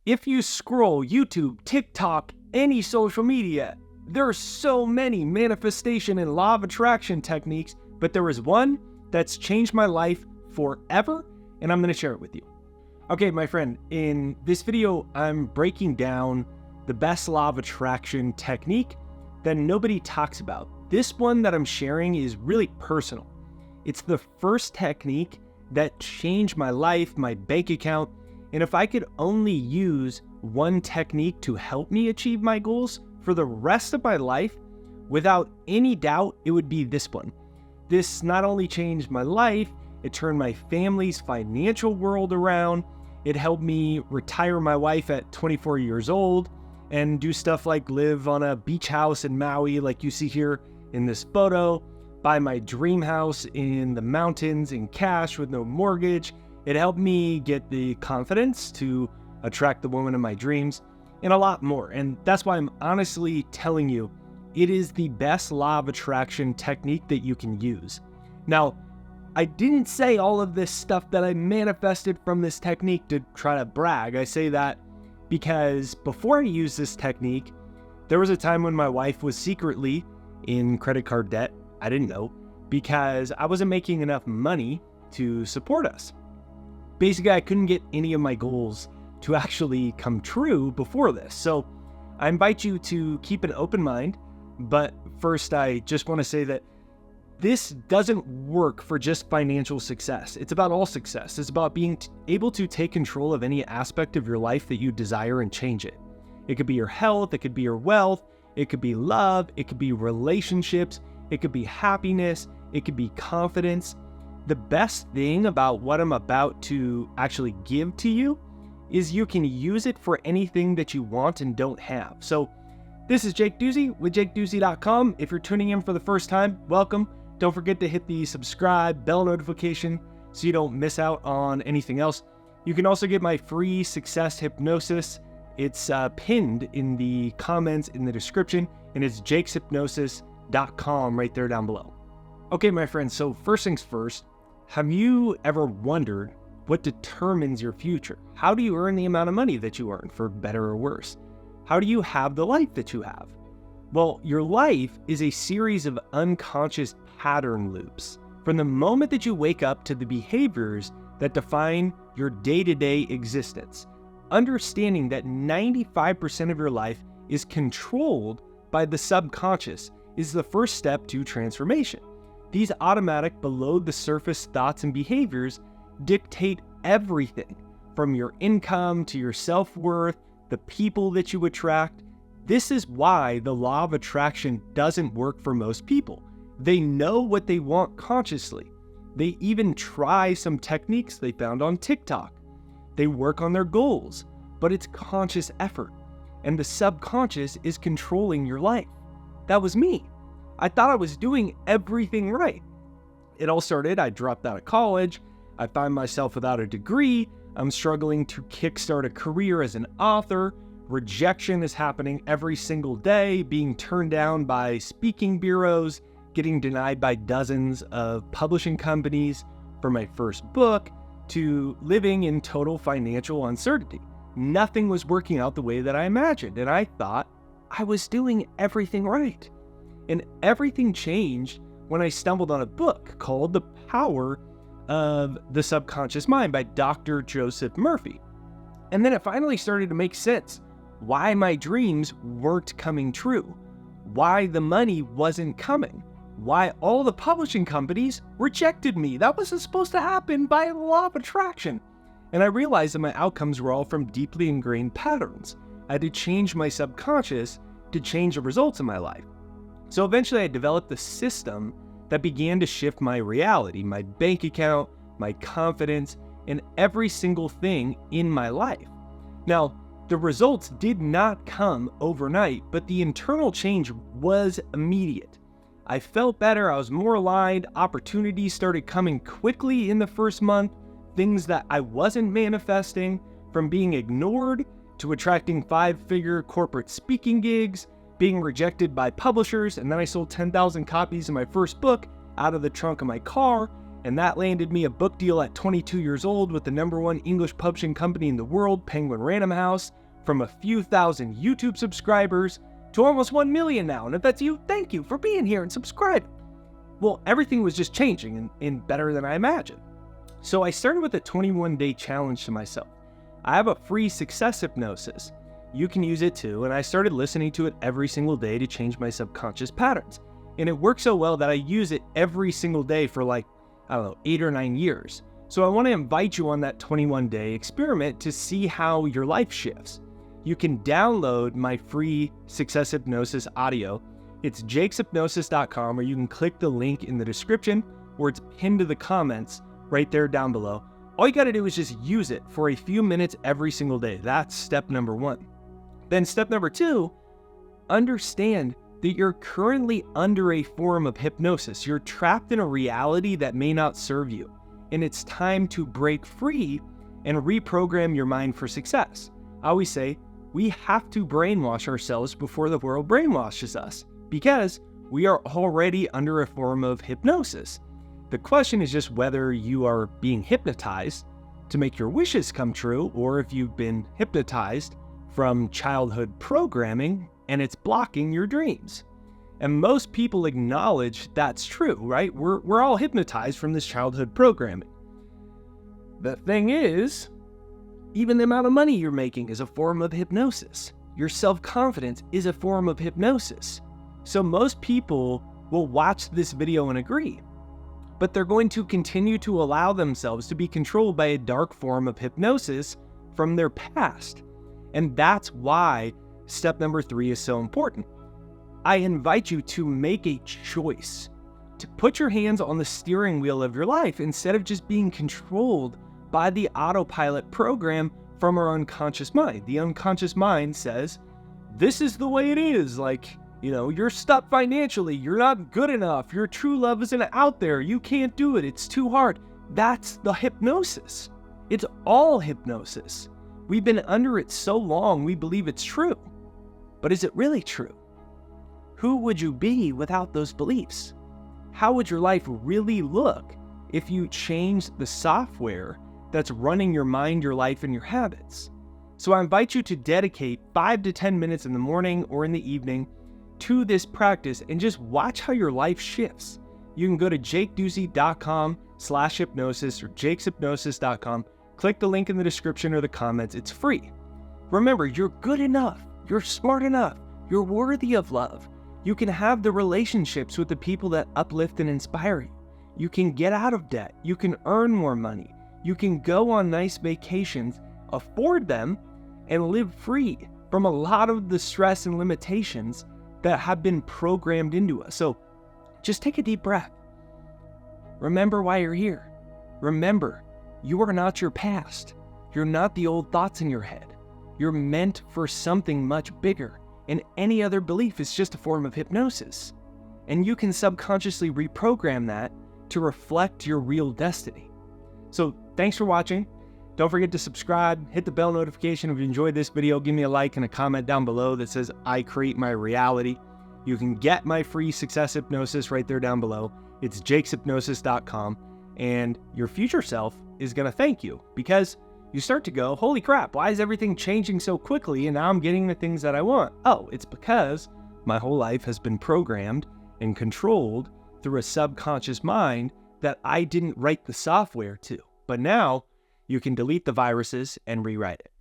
If you scroll YouTube, TikTok, any social media, there are so many manifestation and law of attraction techniques, but there is one that's changed my life forever, and I'm going to share it with you. Okay, my friend, in this video, I'm breaking down the best law of attraction technique that nobody talks about. This one that I'm sharing is really personal. It's the first technique that changed my life, my bank account, and if I could only use one technique to help me achieve my goals for the rest of my life, without any doubt, it would be this one. This not only changed my life, it turned my family's financial world around. It helped me retire my wife at 24 years old and do stuff like live on a beach house in Maui like you see here in this photo, buy my dream house in the mountains in cash with no mortgage. It helped me get the confidence to attract the woman of my dreams and a lot more. And that's why I'm honestly telling you, it is the best law of attraction technique that you can use. Now, I didn't say all of this stuff that I manifested from this technique to try to brag. I say that because before I used this technique, there was a time when my wife was secretly in credit card debt. I didn't know because I wasn't making enough money to support us. Basically, I couldn't get any of my goals to actually come true before this. So I invite you to keep an open mind. But first, I just want to say that this doesn't work for just financial success. It's about all success. It's about being able to take control of any aspect of your life that you desire and change it. It could be your health. It could be your wealth. It could be love. It could be relationships. It could be happiness. It could be confidence. The best thing about what I'm about to actually give to you is you can use it for anything that you want and don't have. So this is Jake Ducey with JakeDucey.com. If you're tuning in for the first time, welcome. Don't forget to hit the subscribe bell notification so you don't miss out on anything else. You can also get my free success hypnosis. It's pinned in the comments in the description, and it's jakeshypnosis.com right there down below. Okay, my friends, so first things first, have you ever wondered what determines your future? How do you earn the amount of money that you earn, for better or worse? How do you have the life that you have? Well, your life is a series of unconscious pattern loops. From the moment that you wake up to the behaviors that define your day-to-day existence. Understanding that 95% of your life is controlled by the subconscious is the first step to transformation. These automatic below-the-surface thoughts and behaviors dictate everything from your income to your self-worth, the people that you attract. This is why the law of attraction doesn't work for most people. They know what they want consciously. They even try some techniques they found on TikTok. They work on their goals, but it's conscious effort, and the subconscious is controlling your life. That was me. I thought I was doing everything right. It all started, I dropped out of college. I find myself without a degree. I'm struggling to kickstart a career as an author. Rejection is happening every single day, being turned down by speaking bureaus, getting denied by dozens of publishing companies for my first book, to living in total financial uncertainty. Nothing was working out the way that I imagined, and I thought I was doing everything right. And everything changed when I stumbled on a book called The Power of the Subconscious Mind by Dr. Joseph Murphy. And then it finally started to make sense why my dreams weren't coming true, why the money wasn't coming, why all the publishing companies rejected me. That wasn't supposed to happen by the law of attraction. And I realized that my outcomes were all from deeply ingrained patterns. I had to change my subconscious to change the results in my life. So eventually I developed a system that began to shift my reality, my bank account, my confidence, and every single thing in my life. Now, the results did not come overnight, but the internal change was immediate. I felt better, I was more aligned, opportunities started coming quickly in the first month, things that I wasn't manifesting, from being ignored to attracting 5-figure corporate speaking gigs, being rejected by publishers, and then I sold 10,000 copies of my first book out of the trunk of my car, And that landed me a book deal at 22 years old with the #1 English publishing company in the world, Penguin Random House, from a few thousand YouTube subscribers to almost 1 million now. And if that's you, thank you for being here and subscribing. Well, everything was just changing and better than I imagined. So I started with a 21-day challenge to myself. I have a free success hypnosis. You can use it too, and I started listening to it every single day to change my subconscious patterns. And it worked so well that I use it every single day for 8 or 9 years. So I want to invite you on that 21-day experiment to see how your life shifts. You can download my free success hypnosis audio. It's jakeshypnosis.com, or you can click the link in the description, or it's pinned to the comments right there down below. All you got to do is just use it for a few minutes every single day. That's step number 1. Then step number 2, understand that you're currently under a form of hypnosis. You're trapped in a reality that may not serve you, and it's time to break free and reprogram your mind for success. I always say we have to brainwash ourselves before the world brainwashes us, because we are already under a form of hypnosis. The question is just whether you are being hypnotized to make your wishes come true, or if you've been hypnotized from childhood programming and it's blocking your dreams. And most people acknowledge that's true, right? We're all hypnotized from this childhood programming. The thing is, even the amount of money you're making is a form of hypnosis. Your self-confidence is a form of hypnosis. So most people will watch this video and agree, but they're going to continue to allow themselves to be controlled by a dark form of hypnosis from their past. And that's why step number 3 is so important. I invite you to make a choice, to put your hands on the steering wheel of your life instead of just being controlled by the autopilot program from our unconscious mind. The unconscious mind says, this is the way it is. You're stuck financially. You're not good enough. Your true love isn't out there. You can't do it. It's too hard. That's the hypnosis. It's all hypnosis. We've been under it so long, we believe it's true. But is it really true? Who would you be without those beliefs? How would your life really look if you changed the software that's running your mind, your life, and your habits? So I invite you to dedicate 5 to 10 minutes in the morning or in the evening to this practice and just watch how your life shifts. You can go to jakeducey.com/hypnosis or jakeshypnosis.com. Click the link in the description or the comments. It's free. Remember, you're good enough. You're smart enough. You're worthy of love. You can have the relationships with the people that uplift and inspire you. You can get out of debt. You can earn more money. You can go on nice vacations, afford them, and live free from a lot of the stress and limitations that have been programmed into us. So just take a deep breath. Remember why you're here. Remember, you are not your past. You're not the old thoughts in your head. You're meant for something much bigger, and any other belief is just a form of hypnosis. And you can subconsciously reprogram that to reflect your real destiny. So thanks for watching. Don't forget to subscribe, hit the bell notification if you enjoyed this video, give me a like and a comment down below that says I create my reality. You can get my free success hypnosis right there down below. It's jakeshypnosis.com, and your future self is going to thank you, because you start to go, holy crap, why is everything changing so quickly and now I'm getting the things that I want? Oh, it's because my whole life has been programmed and controlled through a subconscious mind that I didn't write the software to. But now you can delete the viruses and rewrite it.